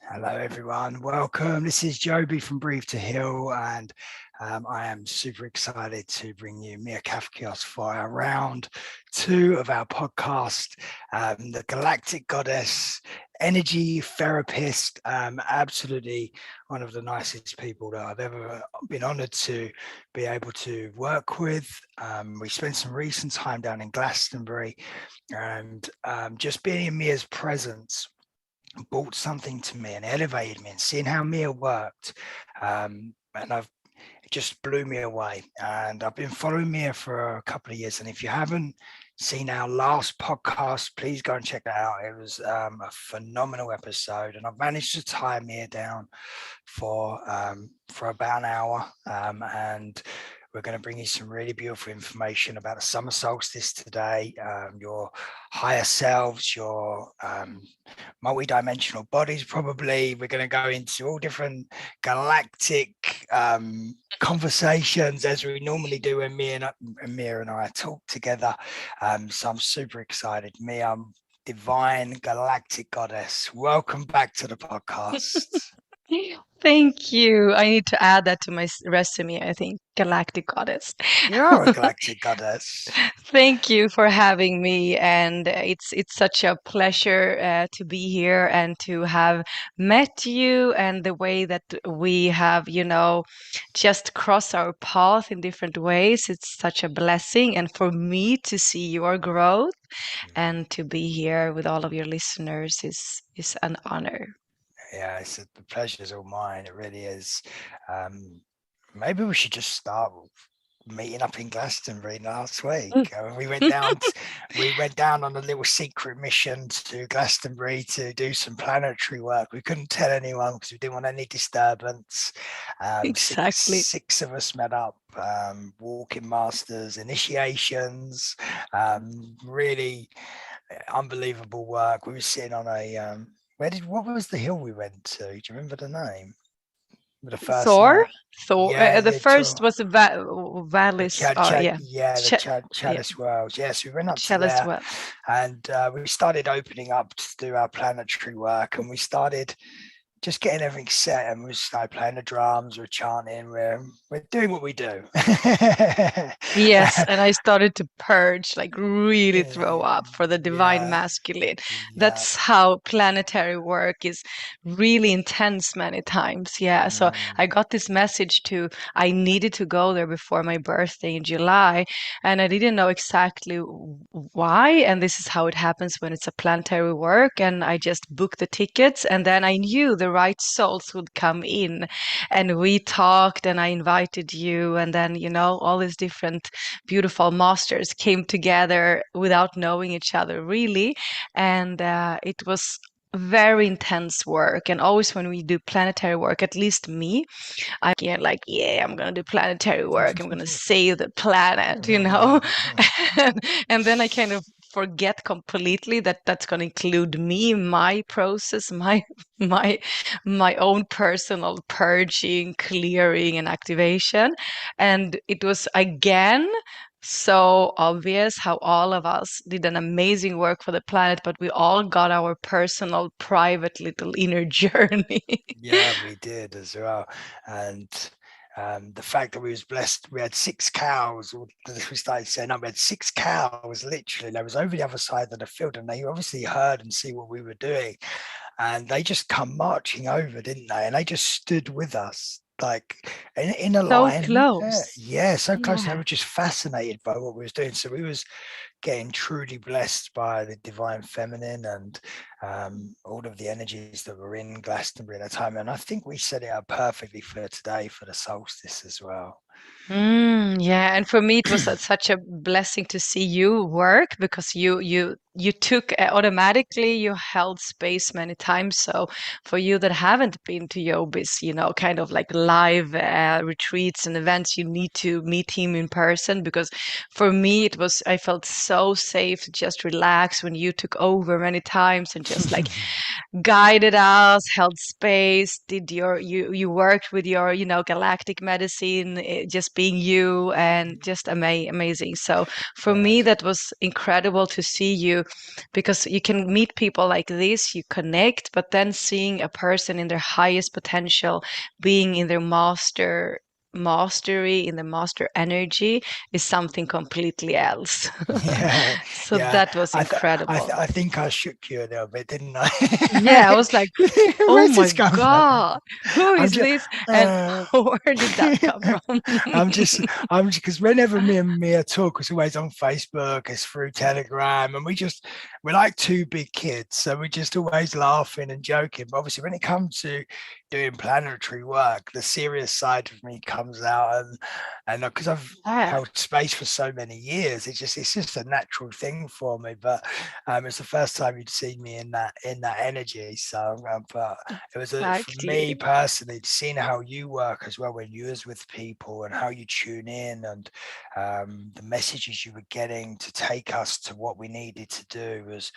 Hello, everyone. Welcome. This is Joby from Breathe to Heal, and I am super excited to bring you Mia Kafkios for our round 2 of our podcast, the Galactic Goddess, energy therapist, absolutely one of the nicest people that I've ever been honored to be able to work with. We spent some recent time down in Glastonbury, and just being in Mia's presence brought something to me and elevated me, and seeing how Mia worked, and it just blew me away. And I've been following Mia for a couple of years, and if you haven't seen our last podcast, please go and check that out. It was a phenomenal episode, and I've managed to tie Mia down for about an hour, and we're going to bring you some really beautiful information about the summer solstice today, your higher selves, your multi-dimensional bodies. Probably we're going to go into all different galactic conversations, as we normally do when Mia and I talk together. So I'm super excited. Mia, divine galactic goddess, welcome back to the podcast. Thank you. I need to add that to my resume, I think. Galactic Goddess. You are a galactic goddess. Thank you for having me, and it's such a pleasure to be here and to have met you, and the way that we have, just crossed our path in different ways. It's such a blessing, and for me to see your growth and to be here with all of your listeners is an honor. Yeah, the pleasure's all mine. It really is. Maybe we should just start meeting up in Glastonbury last week. Mm. We went down. We went down on a little secret mission to Glastonbury to do some planetary work. We couldn't tell anyone because we didn't want any disturbance. Exactly. Six of us met up. Walking masters, initiations. Really unbelievable work. We were sitting on a. What was the hill we went to? Do you remember the name? The first Thor? night. Thor. Yeah, The yeah, first was the Valis. Yeah. Ch yeah. Chalice Worlds. Yes, we went up to Chalice there, well. and we started opening up to do our planetary work, and we started just getting everything set, and we started playing the drums, we're chanting, we're doing what we do. Yes, and I started to purge, like really throw Yeah, up for the divine yeah, masculine. yeah. That's how planetary work is really intense many times. Yeah. So Mm. I got this message I needed to go there before my birthday in July, and I didn't know exactly why. And this is how it happens when it's a planetary work. And I just booked the tickets, and then I knew the right souls would come in, and we talked, and I invited you, and then all these different beautiful masters came together without knowing each other really, and it was very intense work. And always when we do planetary work, at least me, I'm like, yeah, I'm gonna do planetary work, I'm gonna save the planet, and then I kind of forget completely that that's going to include me, my process, my my own personal purging, clearing, and activation. And it was again so obvious how all of us did an amazing work for the planet, but we all got our personal, private little inner journey. Yeah, we did as well. And the fact that we was blessed, we had 6 cows. We started saying, we had 6 cows, literally. They was over the other side of the field, and they obviously heard and see what we were doing. And they just come marching over, didn't they? And they just stood with us, like in a So line. close. Yeah, so close. They Yeah. were just fascinated by what we was doing. So we was getting truly blessed by the divine feminine, and all of the energies that were in Glastonbury at that time. And I think we set it up perfectly for today, for the solstice as well. Yeah, and for me it was such a blessing to see you work, because you took automatically, you held space many times. So for you that haven't been to Joby's, kind of like live retreats and events, you need to meet him in person, because for me I felt so safe to just relax when you took over many times and just like guided us, held space, did your you worked with your galactic medicine, just being you, and just amazing. So for me, Yes. that was incredible to see you, because you can meet people like this, you connect, but then seeing a person in their highest potential, being in their mastery, in the master energy, is something completely else. Yeah, So yeah. that was incredible. I think I shook you a little bit, didn't I? Yeah, I was like, oh Where's my this come from? God, who I'm is just, this? And uh, where did that come from? I'm just because whenever me and Mia talk, it's always on Facebook, it's through Telegram, and we're like two big kids, so we're just always laughing and joking. But obviously, when it comes to doing planetary work, the serious side of me comes out, and because I've Yeah, held space for so many years, it's just a natural thing for me. But it's the first time you'd seen me in that energy, so but it was for me exactly. personally, seeing how you work as well when you was with people and how you tune in, and the messages you were getting to take us to what we needed to do was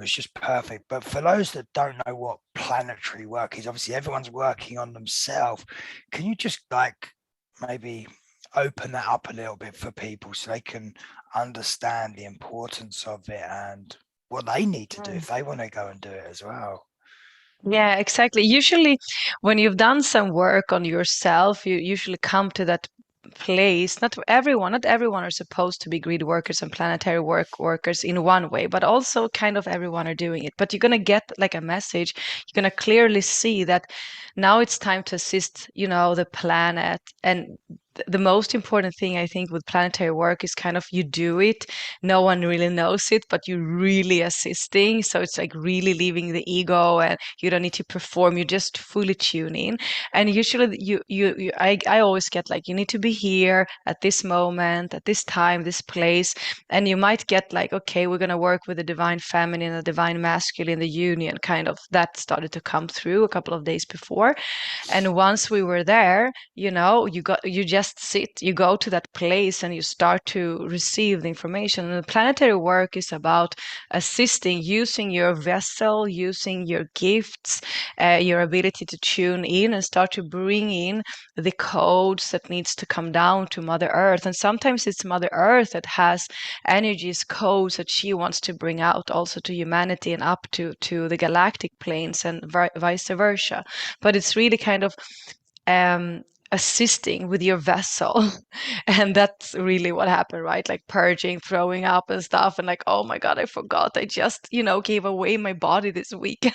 just perfect. But for those that don't know what planetary work is, obviously everyone's working on themselves. Can you just like maybe open that up a little bit for people so they can understand the importance of it and what they need to do Mm. if they want to go and do it as well? Yeah, exactly. Usually, when you've done some work on yourself, you usually come to that place. Not everyone are supposed to be grid workers and planetary workers in one way, but also kind of everyone are doing it. But you're gonna get like a message. You're gonna clearly see that now it's time to assist, the planet. And the most important thing I think with planetary work is kind of you do it, no one really knows it, but you're really assisting. So it's like really leaving the ego, and you don't need to perform, you just fully tune in. And usually I always get like, you need to be here at this moment, at this time, this place. And you might get like, okay, we're going to work with the divine feminine, the divine masculine, the union, kind of that started to come through a couple of days before. And once we were there, you just sit, you go to that place and you start to receive the information. And the planetary work is about assisting, using your vessel, using your gifts, your ability to tune in and start to bring in the codes that needs to come down to Mother Earth. And sometimes it's Mother Earth that has energies, codes that she wants to bring out also to humanity and up to the galactic planes, and vice versa. But it's really kind of assisting with your vessel. And that's really what happened, right? Like purging, throwing up and stuff. And like, oh my God, I forgot. I just, gave away my body this weekend.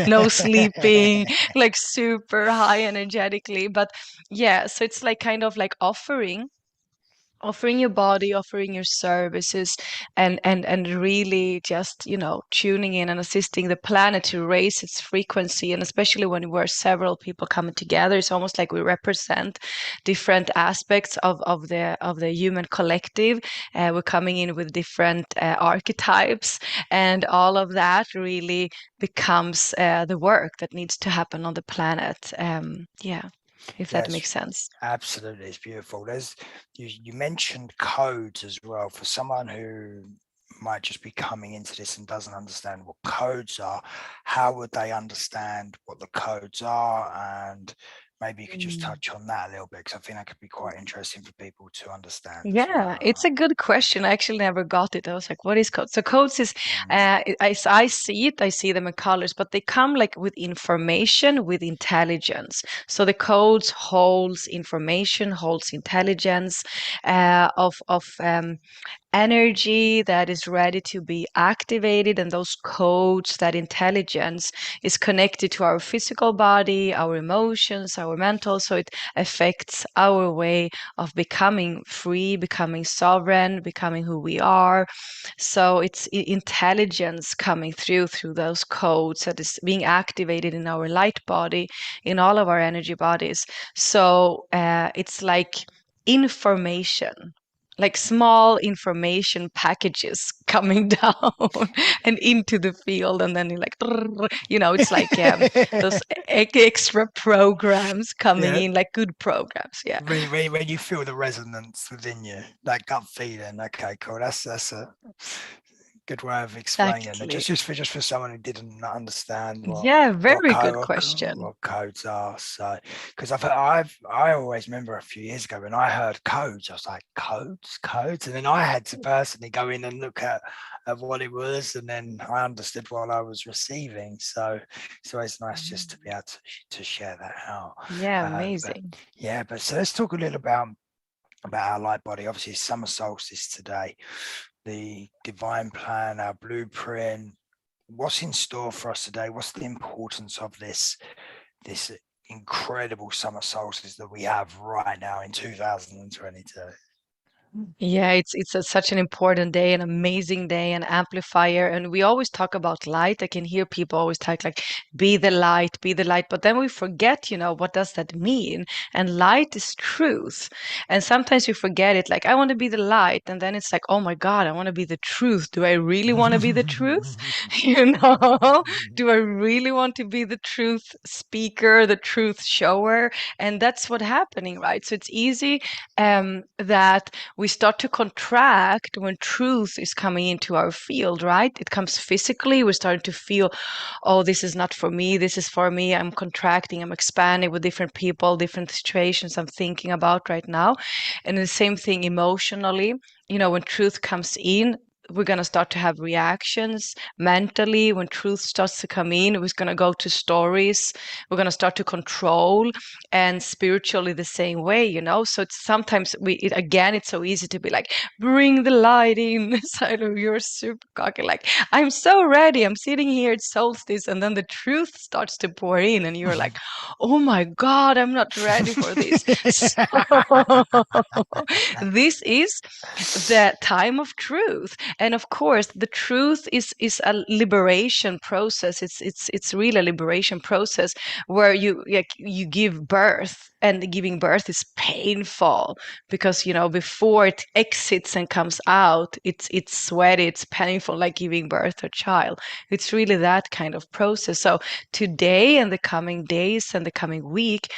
No sleeping, like super high energetically. But yeah, so it's like kind of like offering your body, offering your services, and really just tuning in and assisting the planet to raise its frequency. And especially when we're several people coming together, it's almost like we represent different aspects of the human collective. We're coming in with different archetypes, and all of that really becomes the work that needs to happen on the planet. Yeah, if that Yes, makes sense. absolutely. It's beautiful. You mentioned codes as well. For someone who might just be coming into this and doesn't understand what codes are, how would they understand what the codes are? And maybe you could just Mm. touch on that a little bit, because I think that could be quite interesting for people to understand as Yeah, it's well. a good question. I actually never got it. I was like, what is codes? So codes is, Mm. I see it, I see them in colors, but they come like with information, with intelligence. So the codes holds information, holds intelligence, of energy that is ready to be activated. And those codes, that intelligence, is connected to our physical body, our emotions, our mental. So it affects our way of becoming free, becoming sovereign, becoming who we are. So it's intelligence coming through those codes that is being activated in our light body, in all of our energy bodies. So it's like information, like small information packages coming down and into the field, and then you're like, it's like those extra programs coming Yeah. in, like good programs. Yeah. When you feel the resonance within you, that gut feeling. Okay, cool. That's a good way of explaining it. Exactly. Just for someone who didn't understand Yeah, very good question. what codes are. So because I always remember a few years ago when I heard codes, I was like, codes, and then I had to personally go in and look at what it was, and then I understood what I was receiving. So it's always nice just to be able to share that out. Yeah, But amazing. yeah, but so let's talk a little about our light body. Obviously, summer solstice today, the divine plan, our blueprint. What's in store for us today? What's the importance of this incredible summer solstice that we have right now in 2022? Yeah, it's such an important day, an amazing day, an amplifier. And we always talk about light. I can hear people always talk like, be the light, be the light. But then we forget, what does that mean? And light is truth. And sometimes we forget it, like, I want to be the light. And then it's like, oh my God, I want to be the truth. Do I really want to be the truth? Do I really want to be the truth speaker, the truth shower? And that's what's happening, right? So it's easy that we start to contract when truth is coming into our field, right? It comes physically. We're starting to feel, oh, this is not for me. This is for me. I'm contracting. I'm expanding with different people, different situations I'm thinking about right now. And the same thing emotionally. When truth comes in, we're going to start to have reactions mentally. When truth starts to come in, we're going to go to stories. We're going to start to control, and spiritually the same way, so it's sometimes it's so easy to be like, bring the light in. So you're super cocky, like, I'm so ready, I'm sitting here at solstice, and then the truth starts to pour in and you're like, oh my God, I'm not ready for this. So this is the time of truth. And of course the truth is a liberation process. It's really a liberation process where you give birth, and giving birth is painful because before it exits and comes out, it's sweaty, it's painful, like giving birth to a child. It's really that kind of process. So today and the coming days and the coming week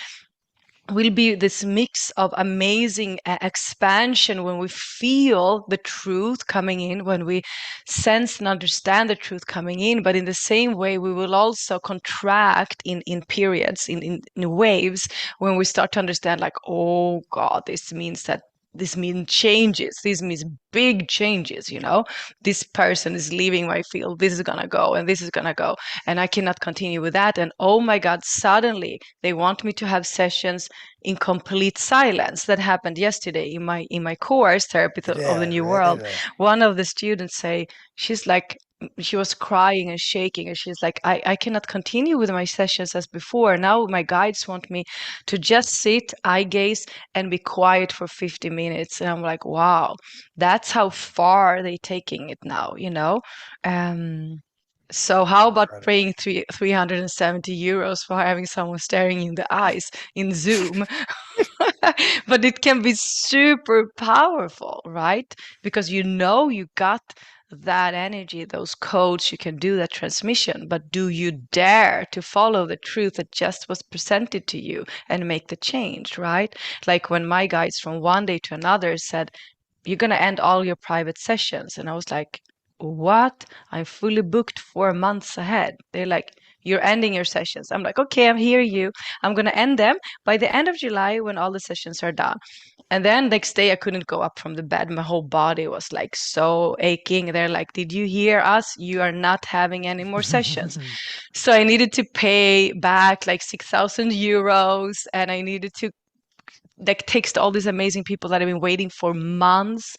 will be this mix of amazing expansion when we feel the truth coming in, when we sense and understand the truth coming in. But in the same way, we will also contract in periods, in waves, when we start to understand, like, oh God, this means changes. This means big changes, This person is leaving my field. This is going to go and this is going to go. And I cannot continue with that. And oh my God, suddenly they want me to have sessions in complete silence. That happened yesterday in my course, Therapy of the Yeah, New World. really. One of the students she was crying and shaking, and she's like, I cannot continue with my sessions as before. Now my guides want me to just sit, eye gaze, and be quiet for 50 minutes. And I'm like, wow, that's how far they're taking it now, So how about Incredible. paying 370 euros for having someone staring in the eyes in Zoom? But it can be super powerful, right? Because you got that energy, those codes, you can do that transmission. But do you dare to follow the truth that just was presented to you and make the change, right? Like when my guides from one day to another said, you're going to end all your private sessions. And I was like, what? I'm fully booked 4 months ahead. They're like, you're ending your sessions. I'm like, okay, I'm hearing you. I'm going to end them by the end of July when all the sessions are done. And then next day I couldn't go up from the bed. My whole body was like so aching. They're like, did you hear us? You are not having any more sessions. So I needed to pay back like 6,000 euros, and I needed to like text all these amazing people that have been waiting for months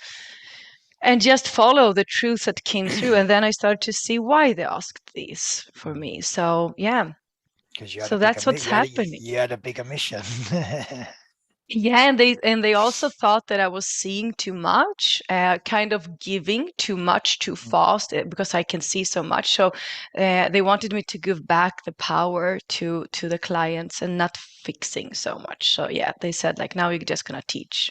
and just follow the truth that came through. And then I started to see why they asked this for me. So yeah, Because you had so a bigger that's what's happening. you had a bigger mission. Yeah, and they also thought that I was seeing too much, kind of giving too much too fast, because I can see so much. So they wanted me to give back the power to the clients and not fixing so much. So yeah, they said like, now you're just gonna teach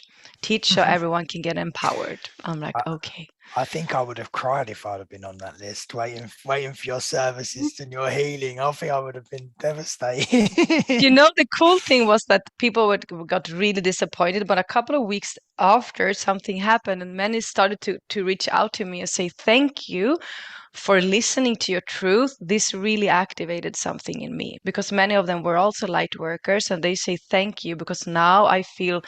so everyone can get empowered. I'm like, I, okay. I think I would have cried if I'd have been on that list, waiting for your services and your healing. I think I would have been devastated. The cool thing was that people got really disappointed, but a couple of weeks after, something happened, and many started to reach out to me and say, thank you for listening to your truth. This really activated something in me, because many of them were also light workers, and they say, thank you, because now I feel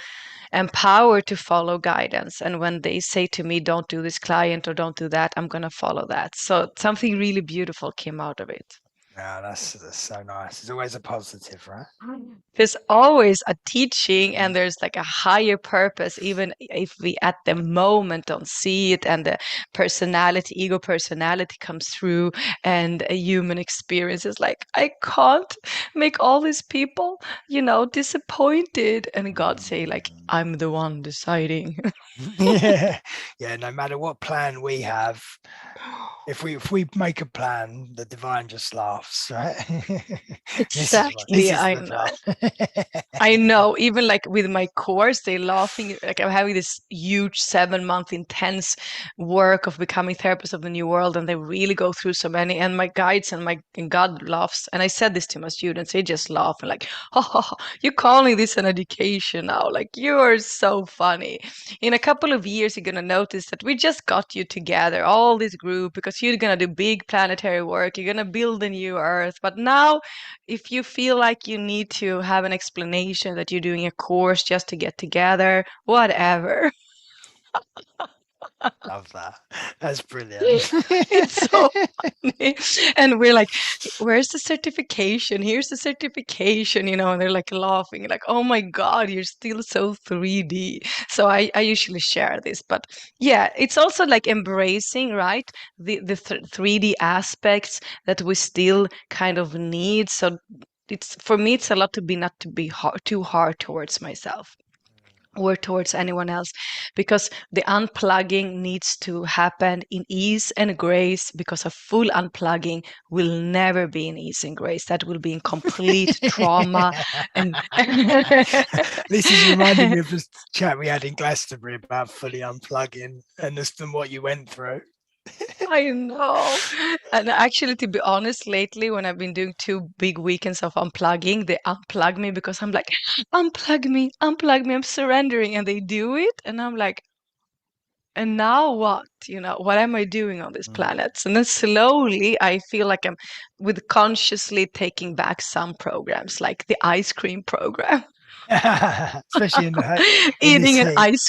empowered to follow guidance. And when they say to me, don't do this client or don't do that, I'm going to follow that. So something really beautiful came out of it. No, that's so nice. It's always a positive, right? There's always a teaching, and there's like a higher purpose, even if we at the moment don't see it, and the ego personality comes through, and a human experience is like, I can't make all these people, disappointed. And God say like, Mm. I'm the one deciding. Yeah, yeah. No matter what plan we have, if we make a plan, the divine just laughs, right? This Exactly, is I the know. plan. I know, even like with my course, they laughing. Like I'm having this huge 7 month intense work of becoming therapist of the new world, and they really go through so many. And my guides and God laughs. And I said this to my students, they just laugh and like, oh, you're calling this an education now? Like you are so funny. In a couple of years, you're gonna notice that we just got you together, all this group, because you're gonna do big planetary work. You're gonna build a new Earth. But now if you feel like you need to have an explanation that you're doing a course just to get together, whatever. Love that. That's brilliant. It's so funny. And we're like, where's the certification? Here's the certification, and they're like laughing, like, oh my God, you're still so 3D. So I usually share this. But yeah, it's also like embracing, right? The 3D aspects that we still kind of need. So it's for me, it's a lot to be not to be too hard towards myself or towards anyone else, because the unplugging needs to happen in ease and grace, because a full unplugging will never be in ease and grace. That will be in complete trauma. And This is reminding me of this chat we had in Glastonbury about fully unplugging and what you went through. I know. And actually, to be honest, lately when I've been doing 2 big weekends of unplugging, they unplug me, because I'm like, unplug me, I'm surrendering. And they do it. And I'm like, and now what? What am I doing on these Mm. planets? And then slowly I feel like I'm with consciously taking back some programs, like the ice cream program, Especially in this eating an heat.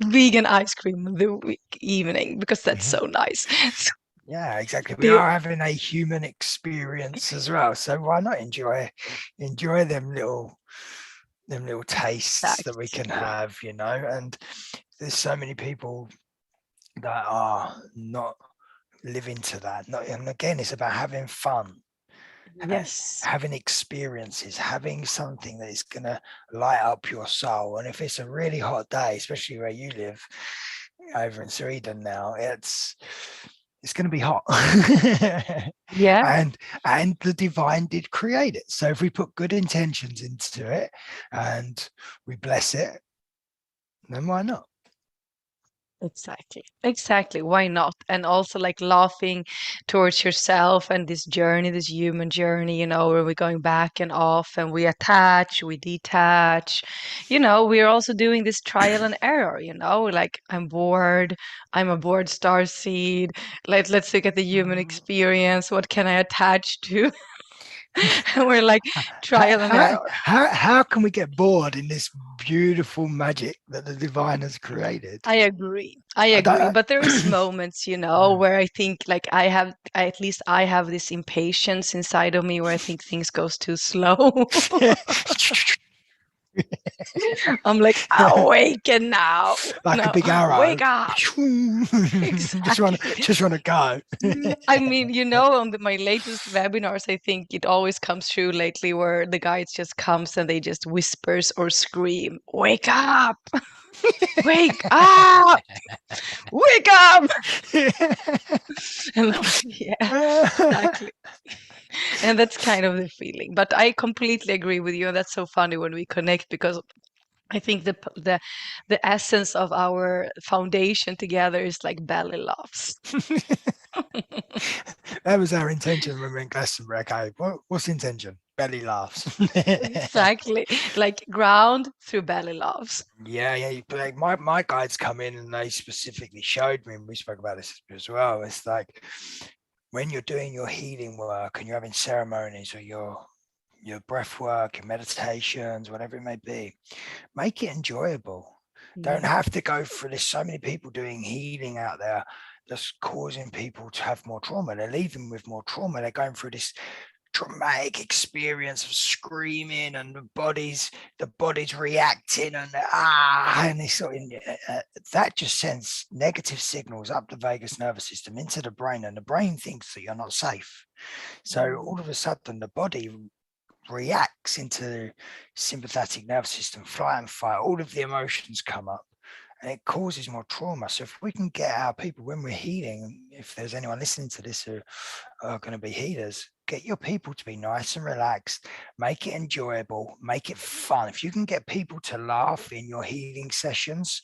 vegan ice cream in the evening, because that's so nice. So Yeah, exactly. We the are having a human experience as well, so why not enjoy them little tastes that we can exactly. have, and there's so many people that are not living to that. Not, and again, it's about having fun, Yes. having experiences, having something that is going to light up your soul. And if it's a really hot day, especially where you live over in Sweden now, it's going to be hot. Yeah. and the divine did create it. So if we put good intentions into it and we bless it, then why not? Exactly. Exactly. Why not? And also like laughing towards yourself and this journey, this human journey, where we're going back and off and we attach, we detach. We're also doing this trial and error, like I'm a bored star seed. Let's look at the human experience. What can I attach to? And we're like how, trial and how, error. how can we get bored in this beautiful magic that the divine has created? I agree. I I agree. don't. But there is moments, where I think like at least I have this impatience inside of me where I think things goes too slow. I'm like, awaken now. Like a No, big arrow. wake up. Exactly. Just want to go. I mean, on my latest webinars, I think it always comes through lately where the guys just comes and they just whispers or scream, wake up, wake up, wake up. And I'm like, yeah, exactly. And that's kind of the feeling. But I completely agree with you. And that's so funny when we connect because I think the essence of our foundation together is like belly laughs. That was our intention when we were in Glastonbury. Okay, what's the intention? Belly laughs. Exactly. Like ground through belly laughs. Yeah. Like my guides come in and they specifically showed me, and we spoke about this as well. It's like when you're doing your healing work and you're having ceremonies or your breath work, your meditations, whatever it may be, make it enjoyable. Don't have to go through. There's so many people doing healing out there that's causing people to have more trauma. They're leaving with more trauma. They're going through this traumatic experience of screaming and the body's reacting and they sort of, that just sends negative signals up the vagus nervous system into the brain, and the brain thinks that you're not safe. So all of a sudden the body reacts into sympathetic nervous system, flight and fight, all of the emotions come up and it causes more trauma. So if we can get our people when we're healing, if there's anyone listening to this who are going to be healers, get your people to be nice and relaxed, make it enjoyable, make it fun. If you can get people to laugh in your healing sessions,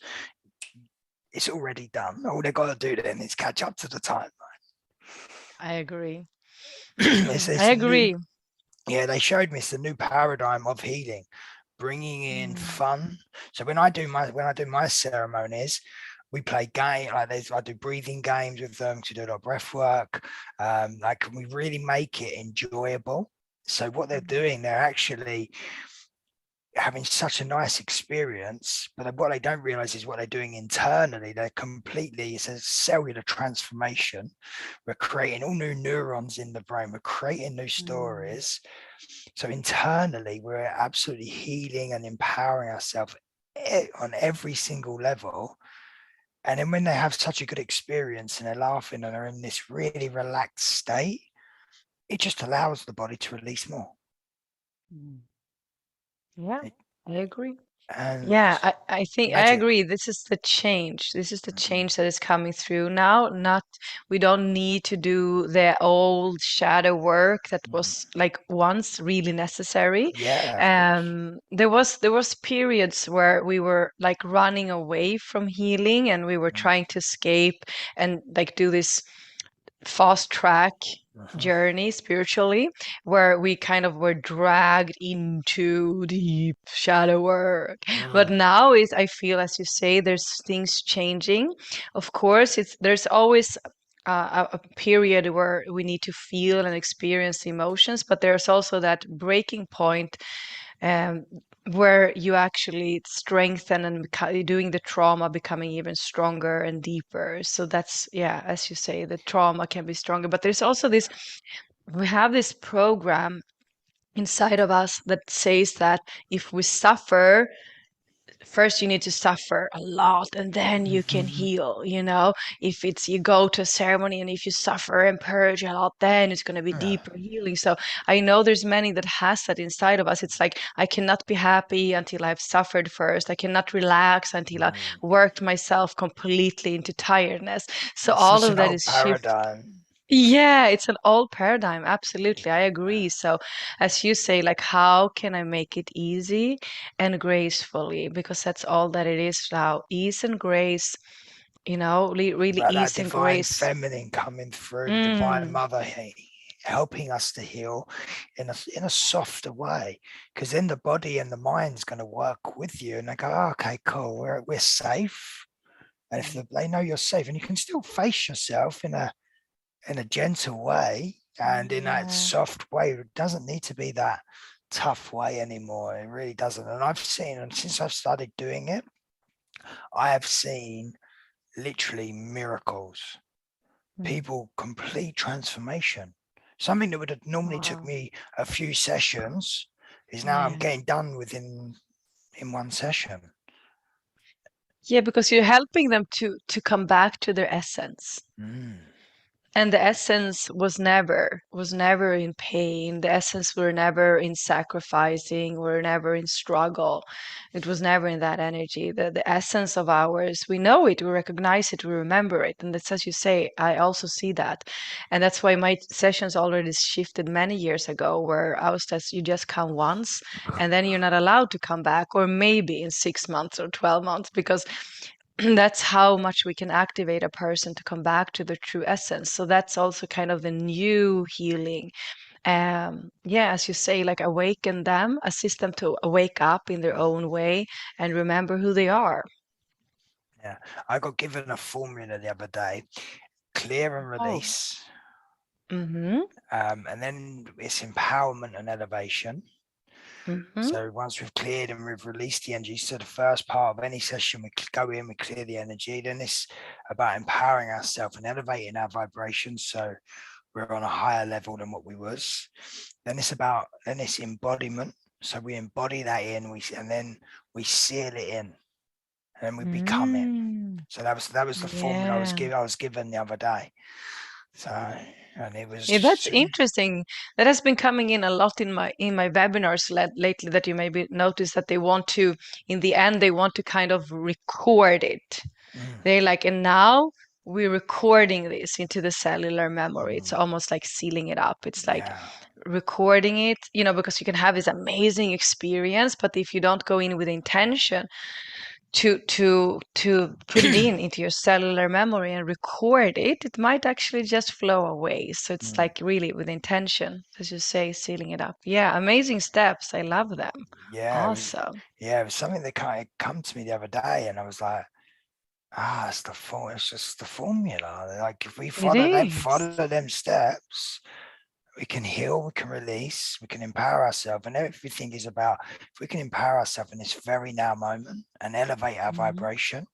it's already done. All they've got to do then is catch up to the time. I agree. it's I agree. They showed me it's the new paradigm of healing, bringing in fun. So when I do my ceremonies, we play game like this. I do breathing games with them to do a lot of breath work. Like we really make it enjoyable. So what they're doing, they're actually having such a nice experience, but what they don't realize is what they're doing internally. It's a cellular transformation. We're creating all new neurons in the brain. We're creating new stories. So internally, we're absolutely healing and empowering ourselves on every single level. And then when they have such a good experience and they're laughing and they're in this really relaxed state, it just allows the body to release more. Yeah, I agree. And Yeah, I think I magic. agree. This is the change. This is the change that is coming through now. We don't need to do the old shadow work that was like once really necessary. Yeah, of course. There was periods where we were like running away from healing and we were trying to escape and like do this fast track journey spiritually where we kind of were dragged into deep shadow work. But now is I feel, as you say, there's things changing. Of course there's always a period where we need to feel and experience the emotions, but there's also that breaking point um, where you actually strengthen and doing the trauma becoming even stronger and deeper. So that's, yeah, as you say, the trauma can be stronger. But there's also we have this program inside of us that says that if we suffer, first you need to suffer a lot and then you can heal. If it's you go to a ceremony and if you suffer and purge a lot, then it's going to be deeper healing. So I know there's many that has that inside of us. It's like I cannot be happy until I've suffered first. I cannot relax until I worked myself completely into tiredness. So It's all such of an that old is shift. paradigm. Yeah, it's an old paradigm. Absolutely. I agree. So, as you say, like, how can I make it easy and gracefully? Because that's all that it is now. Ease and grace, really About that ease and divine grace. feminine coming through, the divine Mm, mother helping us to heal in a softer way, because then the body and the mind's going to work with you and they go, oh, okay, cool, we're safe. And if they know you're safe and you can still face yourself in a gentle way and in that soft way, it doesn't need to be that tough way anymore. It really doesn't. And I've seen, and since I've started doing it, I have seen literally miracles, people complete transformation. Something that would have normally took me a few sessions is now I'm yeah. getting done within in one session. Yeah, because you're helping them to come back to their essence. And the essence was never in pain. The essence were never in sacrificing, were never in struggle. It was never in that energy. The essence of ours, we know it, we recognize it, we remember it. And that's, as you say, I also see that. And that's why my sessions already shifted many years ago, where I was just, you just come once and then you're not allowed to come back, or maybe in 6 months or 12 months, because that's how much we can activate a person to come back to their true essence. So that's also kind of the new healing. Yeah, as you say, like awaken them, assist them to wake up in their own way and remember who they are. Yeah, I got given a formula the other day: clear and release. Mm-hmm. And then it's empowerment and elevation. Mm-hmm. So once we've cleared and we've released the energy, so the first part of any session, we go in, we clear the energy. Then it's about empowering ourselves and elevating our vibrations, so we're on a higher level than what we was. Then it's embodiment. So we embody that in, and then we seal it in, and then we become it. So that was the formula I was given the other day. So, and it was. Yeah, that's interesting. That has been coming in a lot in my webinars lately, that you maybe notice that they want to, in the end, they want to kind of record it. They're like, and now we're recording this into the cellular memory. It's almost like sealing it up. It's like recording it, because you can have this amazing experience, but if you don't go in with intention to put it into your cellular memory and record it, it might actually just flow away. So it's like really with intention, as you say, sealing it up. Yeah, amazing steps. I love them. Awesome. It was something that kind of come to me the other day, and I was like, it's just the formula. Like if we follow them steps, we can heal, we can release, we can empower ourselves. And everything is about, if we can empower ourselves in this very now moment and elevate our vibration,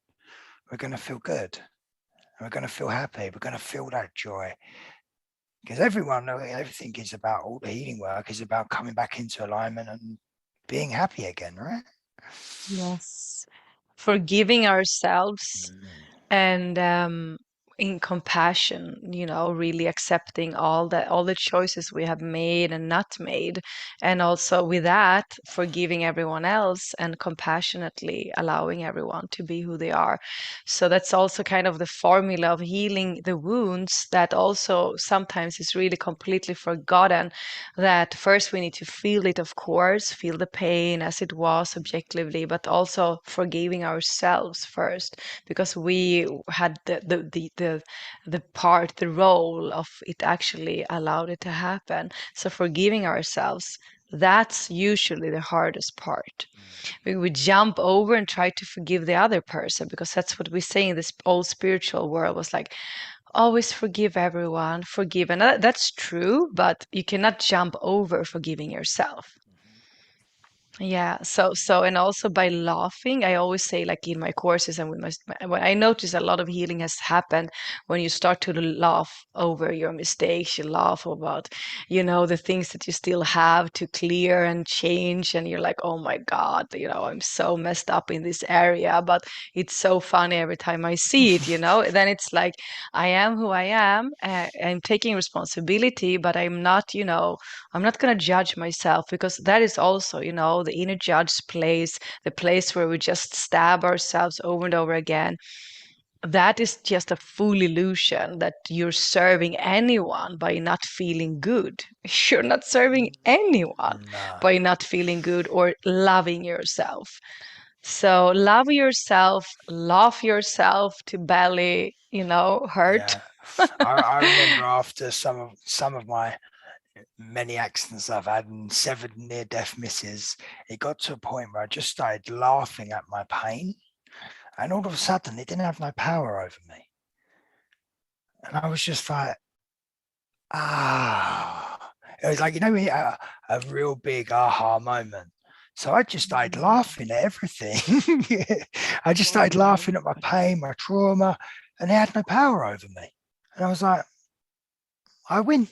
we're going to feel good. And we're going to feel happy. We're going to feel that joy. Because everything is about, all the healing work is about coming back into alignment and being happy again, right? Yes. Forgiving ourselves and in compassion, really accepting all the choices we have made and not made, and also with that forgiving everyone else and compassionately allowing everyone to be who they are. So that's also kind of the formula of healing the wounds, that also sometimes is really completely forgotten, that first we need to feel it, of course, feel the pain as it was objectively, but also forgiving ourselves first, because we had the role of it actually allowed it to happen. So forgiving ourselves, that's usually the hardest part. We would jump over and try to forgive the other person, because that's what we say in this old spiritual world, was like, always forgive everyone, forgive. And that's true, but you cannot jump over forgiving yourself. Yeah, so and also by laughing, I always say, like in my courses and with when I notice a lot of healing has happened when you start to laugh over your mistakes, you laugh about, the things that you still have to clear and change, and you're like, oh my God, I'm so messed up in this area, but it's so funny every time I see it, then it's like, I am who I am, I'm taking responsibility, but I'm not going to judge myself, because that is also, the inner judge place, the place where we just stab ourselves over and over again. That is just a full illusion that you're serving anyone by not feeling good. You're not serving anyone by not feeling good or loving yourself. So love yourself, love yourself to belly, hurt. Yeah. I remember after some of my many accidents I've had and 7 near-death misses, it got to a point where I just started laughing at my pain, and all of a sudden it didn't have no power over me. And I was just like, it was like, a real big aha moment. So I just started laughing at everything. I just started laughing at my pain, my trauma, and it had no power over me. And I was like, I win.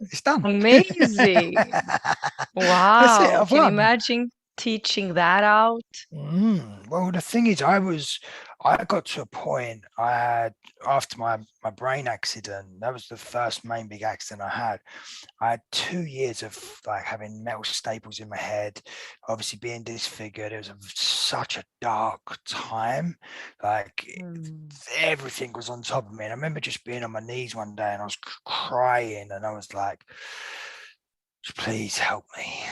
It's done. Amazing. That's it. Wow. I've Can you won. imagine teaching that out? Well, the thing is, I got to a point after my brain accident, that was the first main big accident I had 2 years of like having metal staples in my head, obviously being disfigured. It was such a dark time. Like everything was on top of me. And I remember just being on my knees one day and I was crying and I was like, please help me.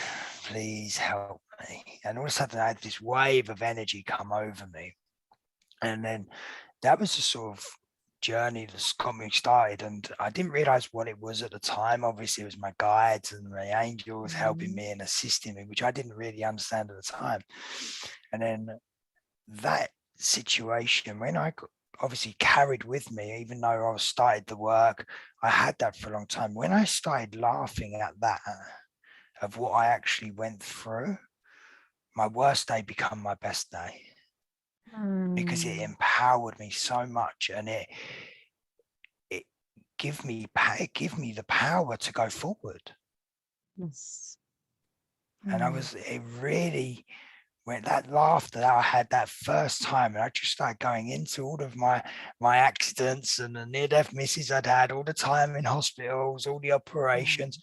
Please help me. And all of a sudden I had this wave of energy come over me. And then that was the sort of journey that got me started, and I didn't realize what it was at the time. Obviously it was my guides and my angels helping me and assisting me, which I didn't really understand at the time. And then that situation, when I obviously carried with me, even though I started the work, I had that for a long time. When I started laughing at that, of what I actually went through, my worst day became my best day, because it empowered me so much, and it give me the power to go forward. Yes. And it really, when that laughter that I had that first time, and I just started going into all of my accidents and the near-death misses I'd had, all the time in hospitals, all the operations,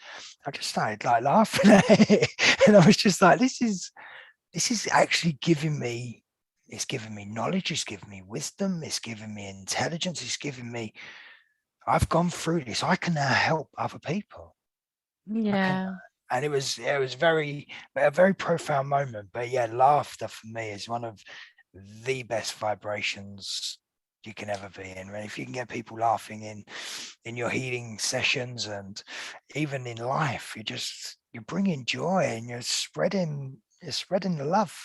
I just started like laughing at it. And I was just like, this is actually giving me, it's giving me knowledge, it's giving me wisdom, it's giving me intelligence, it's giving me, I've gone through this, I can now help other people. And it was a very profound moment. But yeah, laughter for me is one of the best vibrations you can ever be in. And if you can get people laughing in your healing sessions and even in life, you're bringing joy and you're spreading the love.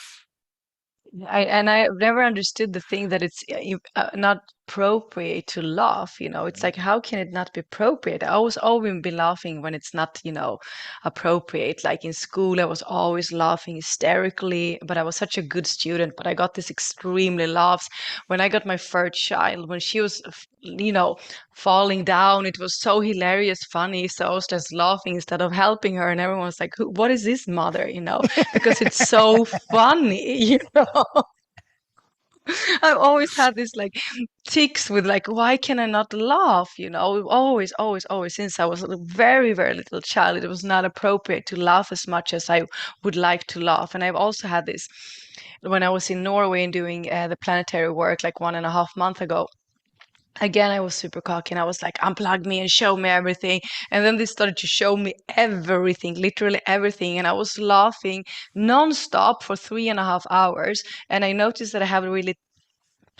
I never understood the thing that it's not appropriate to laugh. It's like, how can it not be appropriate? I always been laughing when it's not, appropriate. Like in school, I was always laughing hysterically, but I was such a good student. But I got this extremely laughs when I got my first child, when she was, falling down. It was so hilarious, funny. So I was just laughing instead of helping her, and everyone was like, "What is this, mother?" Because it's so funny. I've always had this like tics with like, why can I not laugh? Always, always, always, since I was a very, very little child, it was not appropriate to laugh as much as I would like to laugh. And I've also had this when I was in Norway and doing the planetary work like 1.5 months ago. Again, I was super cocky and I was like, unplug me and show me everything. And then they started to show me everything, literally everything. And I was laughing nonstop for 3.5 hours. And I noticed that I have really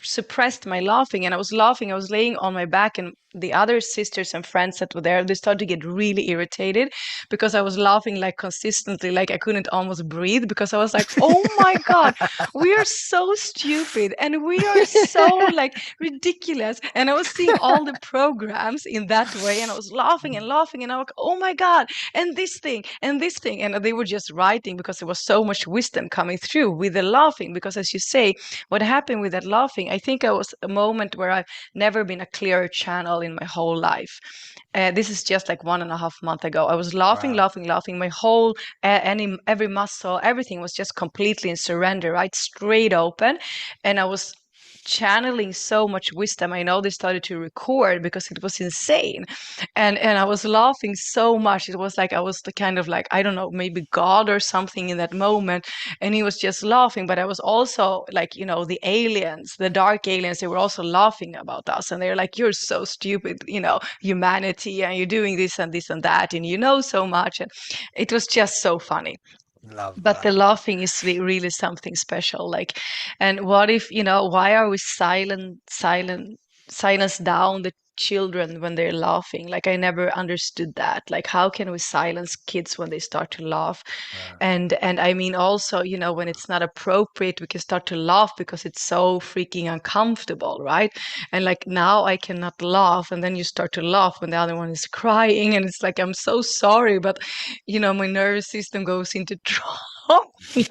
suppressed my laughing, and I was laughing. I was laying on my back, and the other sisters and friends that were there, they started to get really irritated because I was laughing like consistently, like I couldn't almost breathe, because I was like, oh my god, we are so stupid and we are so like ridiculous. And I was seeing all the programs in that way, and I was laughing and laughing, and I was like, oh my god, and this thing and this thing. And they were just writing because there was so much wisdom coming through with the laughing. Because as you say, what happened with that laughing, I think it was a moment where I've never been a clearer channel in my whole life. This is just like 1.5 months ago. I was laughing, Wow. laughing, laughing. My whole, every muscle, everything was just completely in surrender, right? Straight open. And I was channeling so much wisdom. I know they started to record because it was insane. And I was laughing so much. It was like I was the kind of like, I don't know, maybe God or something in that moment. And he was just laughing. But I was also like, the aliens, the dark aliens, they were also laughing about us. And they're like, you're so stupid, humanity, and you're doing this and this and that, and so much. And it was just so funny. Love But the that. laughing is really something special. Like, and what if, why are we silence down the children when they're laughing? Like, I never understood that. Like, how can we silence kids when they start to laugh? And I mean, also, when it's not appropriate, we can start to laugh because it's so freaking uncomfortable, right? And like, now I cannot laugh, and then you start to laugh when the other one is crying, and it's like, I'm so sorry, but my nervous system goes into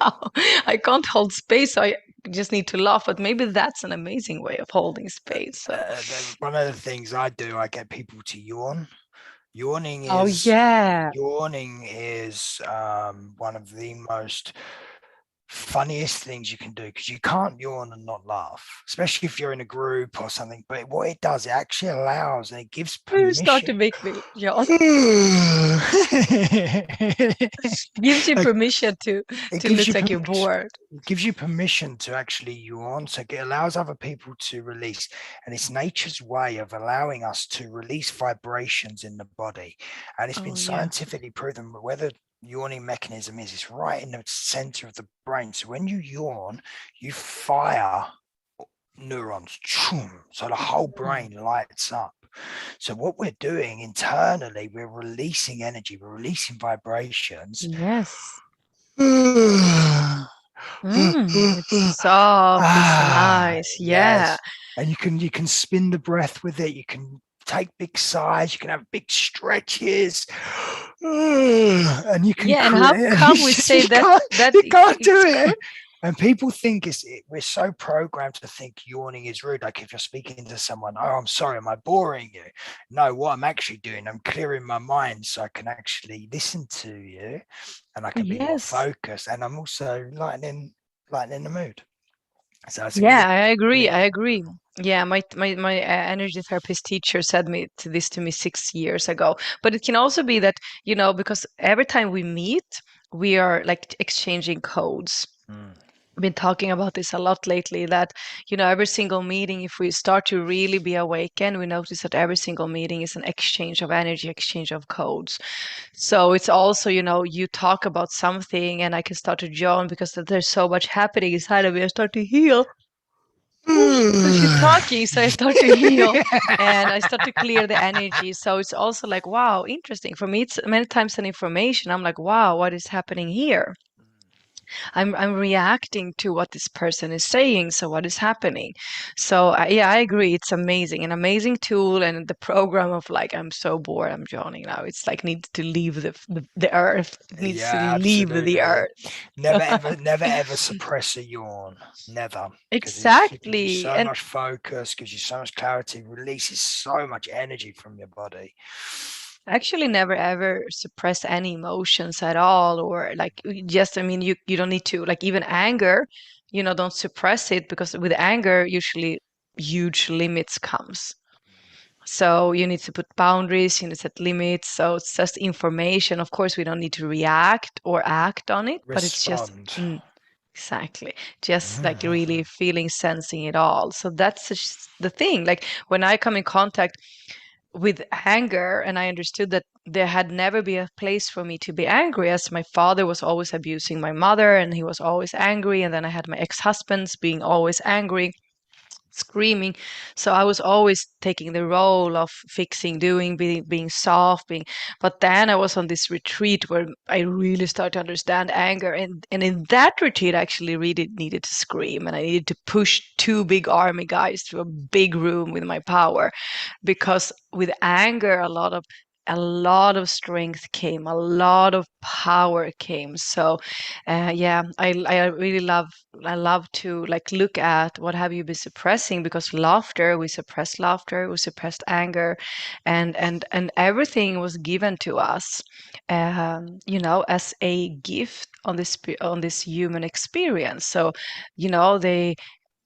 now. I can't hold space, so I just need to laugh. But maybe that's an amazing way of holding space. So, One of the things I do, I get people to yawn. Yawning oh is yeah, yawning is one of the most funniest things you can do, because you can't yawn and not laugh, especially if you're in a group or something. But what it does, it actually allows and it gives You start to permission. make me yawn. it Gives you permission to gives look you like you're permission. bored. It gives you permission to actually yawn. So it allows other people to release. And it's nature's way of allowing us to release vibrations in the body. And it's been Oh yeah. scientifically proven where the yawning mechanism is. It's right in the center of the brain. So when you yawn, you fire neurons. So the whole brain lights up. So what we're doing internally, we're releasing energy, we're releasing vibrations. Yes. It's soft, it's nice. Yeah. Yes. And you can spin the breath with it. You can take big sighs. You can have big stretches. And you can Yeah, and how create. come we say that You can't do it's it. good? And people think we're so programmed to think yawning is rude. Like if you're speaking to someone, oh, I'm sorry, am I boring you? No, what I'm actually doing, I'm clearing my mind so I can actually listen to you and I can be more Yes. focused. And I'm also lightening the mood. So it's a Yeah, really, I agree. really I good agree. tool. Yeah, my energy therapist teacher said this to me 6 years ago. But it can also be that, because every time we meet, we are like exchanging codes. Mm. Been talking about this a lot lately, that every single meeting, if we start to really be awakened, we notice that every single meeting is an exchange of energy, exchange of codes. So it's also, you talk about something and I can start to join because there's so much happening inside of me. I start to heal because you're talking, so I start to heal and I start to clear the energy. So it's also like, wow, interesting for me. It's many times an information. I'm like, wow, what is happening here? I'm reacting to what this person is saying. So what is happening? So yeah, I agree. It's amazing, an amazing tool, and the program of like, I'm so bored, I'm drowning now. It's like needs to leave the earth. It needs to Yeah, leave the absolutely. earth. Never, ever suppress a yawn. Never. Because it gives you Exactly. so And much focus, gives you so much clarity, releases so much energy from your body. actually never ever suppress any emotions at all, or like just, I mean, you don't need to, like, even anger, don't suppress it, because with anger usually huge limits comes. So you need to put boundaries, you need to set limits. So it's just information. Of course, we don't need to react or act on it, but it's just Respond. exactly, just like really feeling, sensing it all. So that's the thing. Like when I come in contact with anger, and I understood that there had never been a place for me to be angry, as my father was always abusing my mother and he was always angry, and then I had my ex-husbands being always angry, screaming. So I was always taking the role of fixing, doing, being soft, being. But then I was on this retreat where I really started to understand anger, and in that retreat, I actually really needed to scream, and I needed to push two big army guys through a big room with my power, because with anger, a lot of strength came, a lot of power came. So yeah, I really love to like look at what have you been suppressing, because laughter, we suppressed anger, and everything was given to us, as a gift on this human experience. So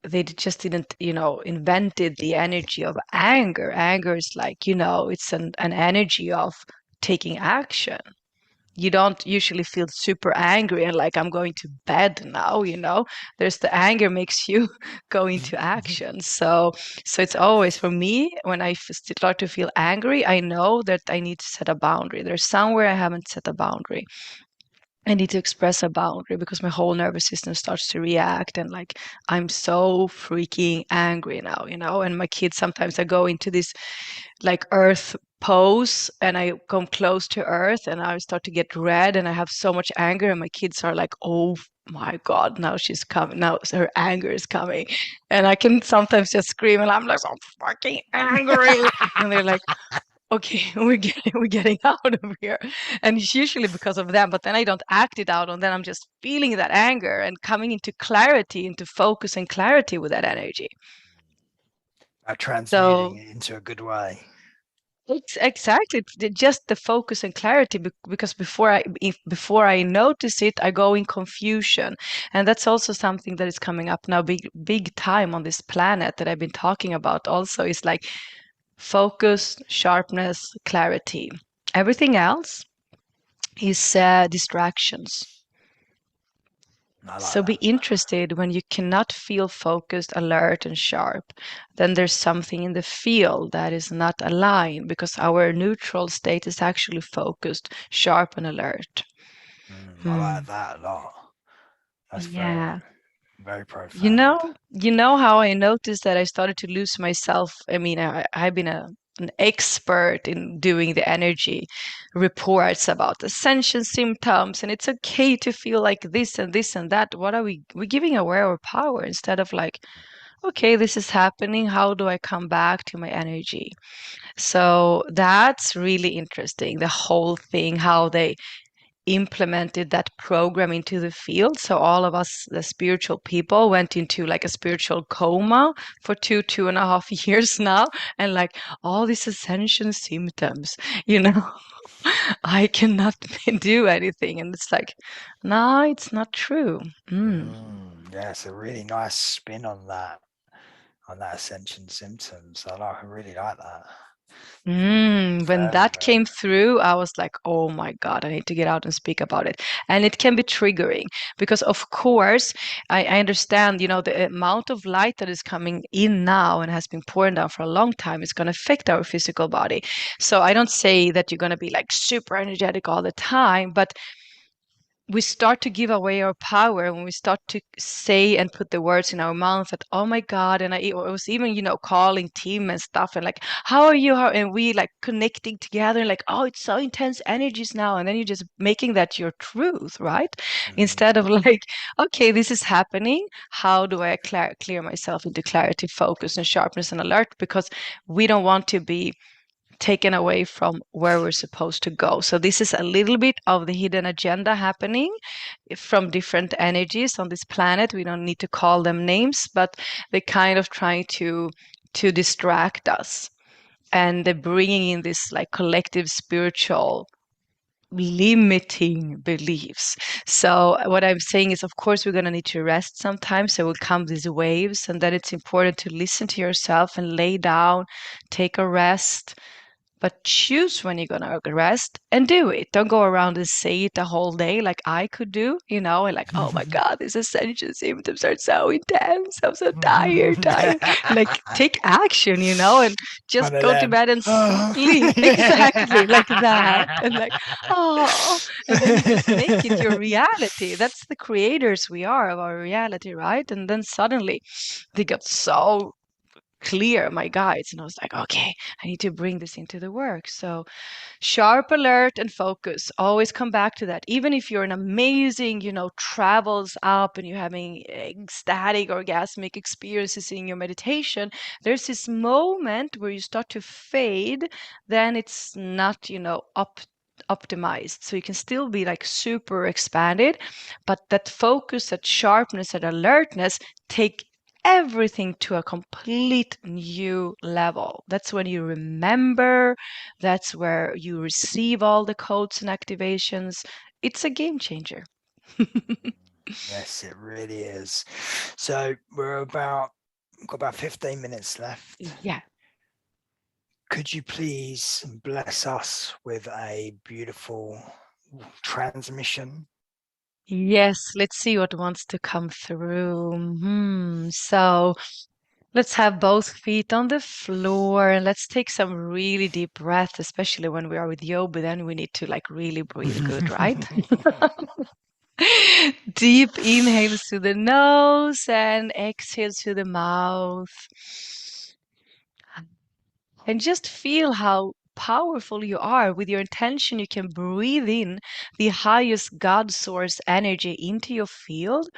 they just didn't, invented the energy of anger. Anger is like, it's an energy of taking action. You don't usually feel super angry and like, I'm going to bed now. There's the anger makes you go into action. So it's always, for me, when I start to feel angry, I know that I need to set a boundary. There's somewhere I haven't set a boundary. I need to express a boundary, because my whole nervous system starts to react, and like, I'm so freaking angry now, and my kids, sometimes I go into this like earth pose and I come close to earth and I start to get red and I have so much anger, and my kids are like, oh my god, now she's coming, now her anger is coming. And I can sometimes just scream and I'm like, I'm fucking angry. And they're like, okay, we're getting out of here. And it's usually because of them, but then I don't act it out, and then I'm just feeling that anger and coming into clarity, into focus and clarity with that energy. Transmuting So it into a good way. Exactly. Just the focus and clarity, because before I notice it, I go in confusion. And that's also something that is coming up now big time on this planet that I've been talking about also, is like focus, sharpness, clarity. Everything else is distractions. I like So be that. interested when you cannot feel focused, alert, and sharp. Then there's something in the field that is not aligned, because our neutral state is actually focused, sharp, and alert. I Hmm. like that a lot. That's very, Yeah. very You profound. know, you know how I noticed that I started to lose myself. I mean, I've been an expert in doing the energy reports about ascension symptoms, and it's okay to feel like this and this and that. What are we're giving away our power instead of like, okay, this is happening. How do I come back to my energy? So that's really interesting. The whole thing, how they implemented that program into the field. So all of us, the spiritual people, went into like a spiritual coma for 2.5 years now, and like all these ascension symptoms, you know, I cannot do anything, and it's like, no, it's not true. Yeah, it's a really nice spin on that ascension symptoms. I really like that. When Very, that very. came through, I was like, oh my God, I need to get out and speak about it. And it can be triggering because, of course, I understand, the amount of light that is coming in now and has been pouring down for a long time is going to affect our physical body. So I don't say that you're going to be like super energetic all the time, but we start to give away our power when we start to say and put the words in our mouth that, oh my God. And I was even, calling team and stuff and like, how are you? And we like connecting together, like, oh, it's so intense energies now. And then you're just making that your truth, right? Instead of like, okay, this is happening. How do I clear myself into clarity, focus, and sharpness and alert? Because we don't want to be taken away from where we're supposed to go. So this is a little bit of the hidden agenda happening from different energies on this planet. We don't need to call them names, but they're kind of trying to distract us, and they're bringing in this like collective spiritual limiting beliefs. So what I'm saying is, of course, we're going to need to rest sometimes. There will come these waves, and then it's important to listen to yourself and lay down, take a rest, but choose when you're gonna rest and do it. Don't go around and say it the whole day like I could do, and like, oh my God, these ascension symptoms are so intense. I'm so tired. Like take action, and One just of go to them. bed and Oh. sleep. Exactly, like that. And like, oh, and then you just make it your reality. That's the creators we are of our reality, right? And then suddenly they got so clear, my guides, and I was like, okay, I need to bring this into the work. So sharp alert and focus, always come back to that. Even if you're an amazing, travels up and you're having ecstatic orgasmic experiences in your meditation, there's this moment where you start to fade, then it's not, optimized. So you can still be like super expanded, but that focus, that sharpness, that alertness take everything to a complete new level. That's when you remember, that's where you receive all the codes and activations. It's a game changer. Yes, it really is. So we've got about 15 minutes left. Yeah. Could you please bless us with a beautiful transmission? Yes, let's see what wants to come through. So let's have both feet on the floor and let's take some really deep breath, especially when we are with Joby. Then we need to like really breathe good, right? Deep inhales to the nose and exhales to the mouth. And just feel how powerful you are. With your intention, you can breathe in the highest God source energy into your field.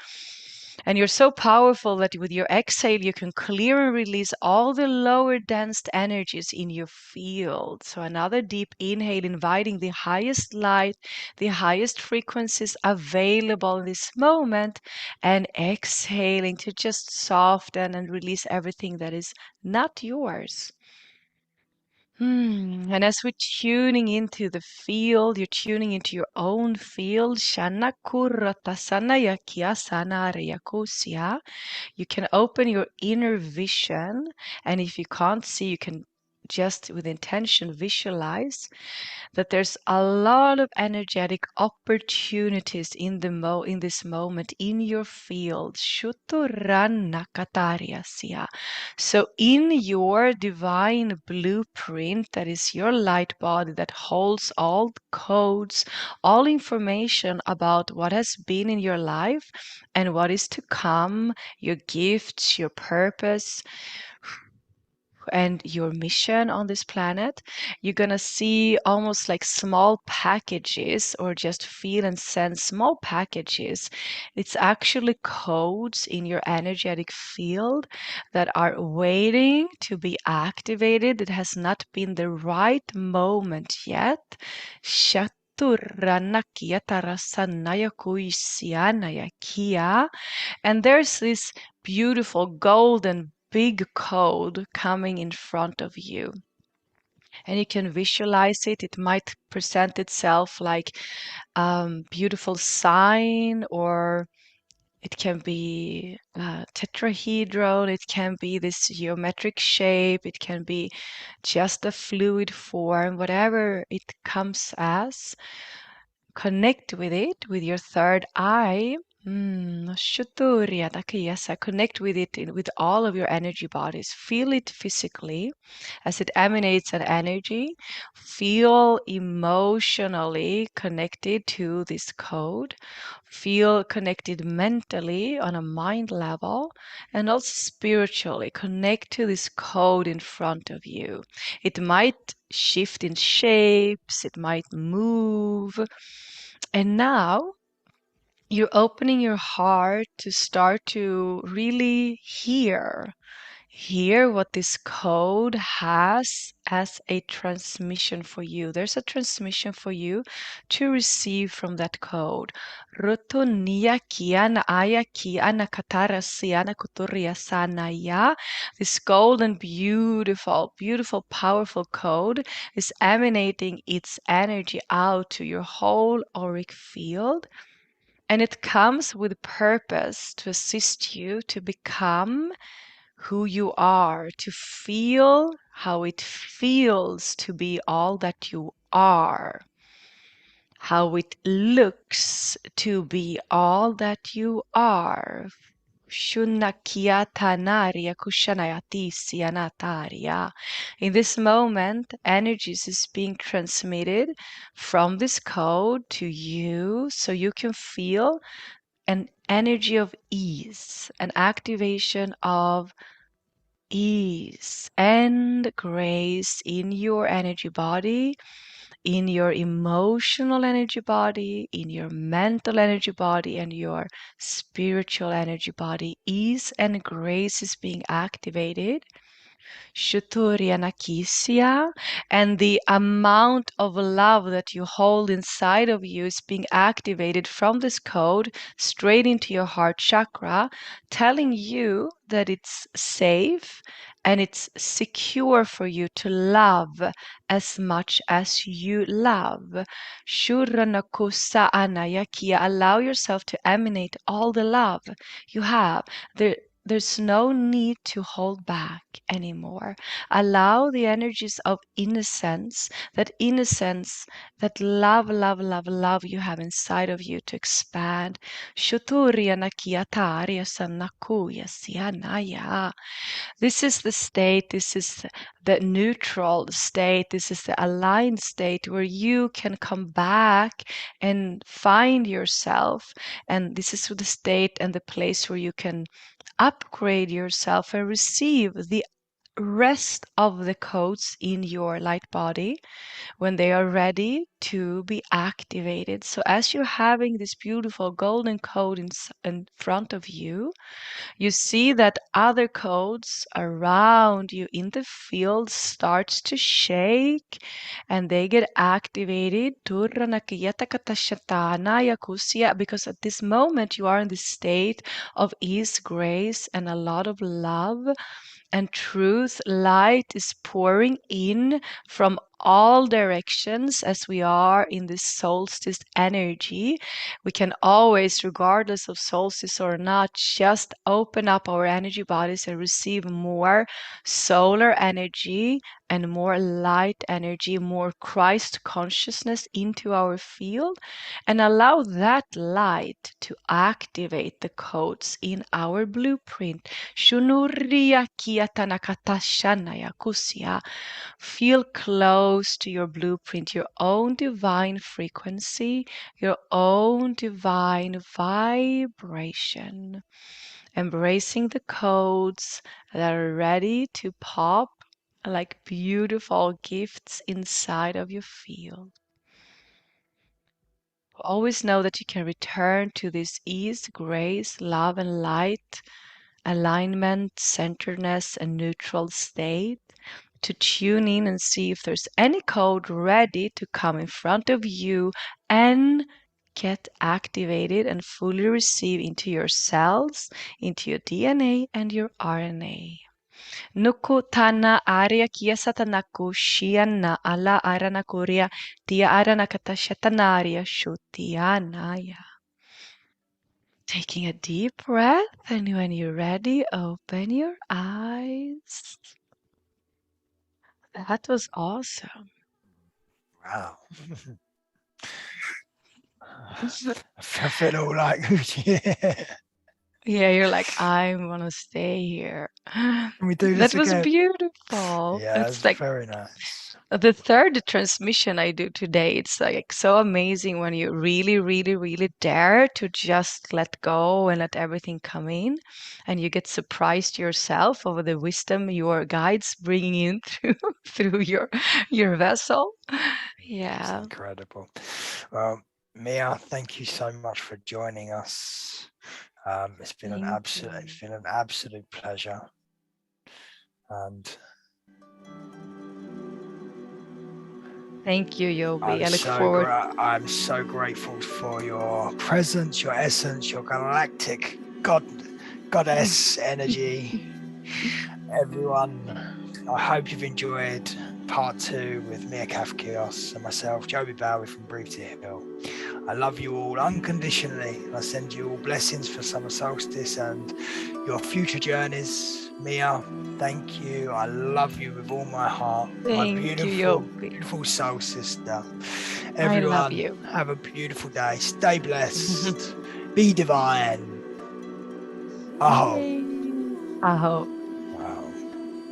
And you're so powerful that with your exhale, you can clear and release all the lower dense energies in your field. So, another deep inhale, inviting the highest light, the highest frequencies available in this moment, and exhaling to just soften and release everything that is not yours. And as we're tuning into the field, you're tuning into your own field. Shana kurratasana yakiasana reyakusia. You can open your inner vision, and if you can't see, you can just with intention visualize that there's a lot of energetic opportunities in this moment in your field. Shuturanakatariasya. So in your divine blueprint, that is your light body that holds all codes, all information about what has been in your life and what is to come, your gifts, your purpose, and your mission on this planet, you're going to see almost like small packages or just feel and sense small packages. It's actually codes in your energetic field that are waiting to be activated. It has not been the right moment yet. And there's this beautiful golden big code coming in front of you. And you can visualize it. It might present itself like beautiful sign, or it can be tetrahedron. It can be this geometric shape. It can be just a fluid form, whatever it comes as. Connect with it with your third eye. Shuturya Takayasa. Connect with it with all of your energy bodies. Feel it physically as it emanates an energy. Feel emotionally connected to this code. Feel connected mentally on a mind level, and also spiritually. Connect to this code in front of you. It might shift in shapes, it might move. And now you're opening your heart to start to really hear what this code has as a transmission for you. There's a transmission for you to receive from that code. Rotonia kiana aya kiana katara siana kuturia sanaya. This golden, beautiful, beautiful, powerful code is emanating its energy out to your whole auric field. And it comes with purpose to assist you to become who you are, to feel how it feels to be all that you are, how it looks to be all that you are. Shunnakiatanaria kushanayatisianataria. In this moment, energies is being transmitted from this code to you so you can feel an energy of ease, an activation of ease and grace in your energy body, in your emotional energy body, in your mental energy body, and your spiritual energy body. Ease and grace is being activated. Shuturyanakisya, and the amount of love that you hold inside of you is being activated from this code straight into your heart chakra, telling you that it's safe and it's secure for you to love as much as you love. Shuranakusa anayakia. Allow yourself to emanate all the love you have. There's no need to hold back anymore. Allow the energies of innocence, that love, love, love, love you have inside of you to expand. Shuturya nakiataria sanakuya sianaya. This is the state, this is the neutral state, this is the aligned state where you can come back and find yourself. And this is the state and the place where you can upgrade yourself and receive the rest of the codes in your light body when they are ready to be activated. So as you're having this beautiful golden code in front of you, you see that other codes around you in the field starts to shake and they get activated because at this moment you are in the state of ease, grace, and a lot of love and truth. Light is pouring in from all directions as we are in this solstice energy. We can always, regardless of solstice or not, just open up our energy bodies and receive more solar energy and more light energy, more Christ consciousness into our field, and allow that light to activate the codes in our blueprint. Shunuria kia tanakatashanaya kusia. Feel close to your blueprint, your own divine frequency, your own divine vibration. Embracing the codes that are ready to pop like beautiful gifts inside of your field. Always know that you can return to this ease, grace, love, and light, alignment, centeredness, and neutral state to tune in and see if there's any code ready to come in front of you and get activated and fully receive into your cells, into your DNA and your RNA. Nuku tana aria kia satanaku shiana ala aranakuria tia aranakatashatanaria shutianaya. Taking a deep breath, and when you're ready, open your eyes. That was awesome. Wow. I feel all like, yeah. Yeah, you're like, I want to stay here. Can we do That this was again? beautiful. Yeah, It's that's like very nice. the third transmission I do today. It's like so amazing when you really, really, really dare to just let go and let everything come in, and you get surprised yourself over the wisdom your guides bringing in through your vessel. It's Yeah. incredible. Well, Mia, thank you so much for joining us. It's been an absolute pleasure. And Thank you, Joby. I look so forward. I'm so grateful for your presence, your essence, your galactic goddess energy. Everyone, I hope you've enjoyed part 2 with Mia Kafkios and myself, Joby Bowie from Breathe to Heal. I love you all unconditionally. I send you all blessings for summer solstice and your future journeys. Mia, thank you. I love you with all my heart. My beautiful soul sister. Everyone, I love you. have a beautiful day. Stay blessed. Be divine. Aho. Aho.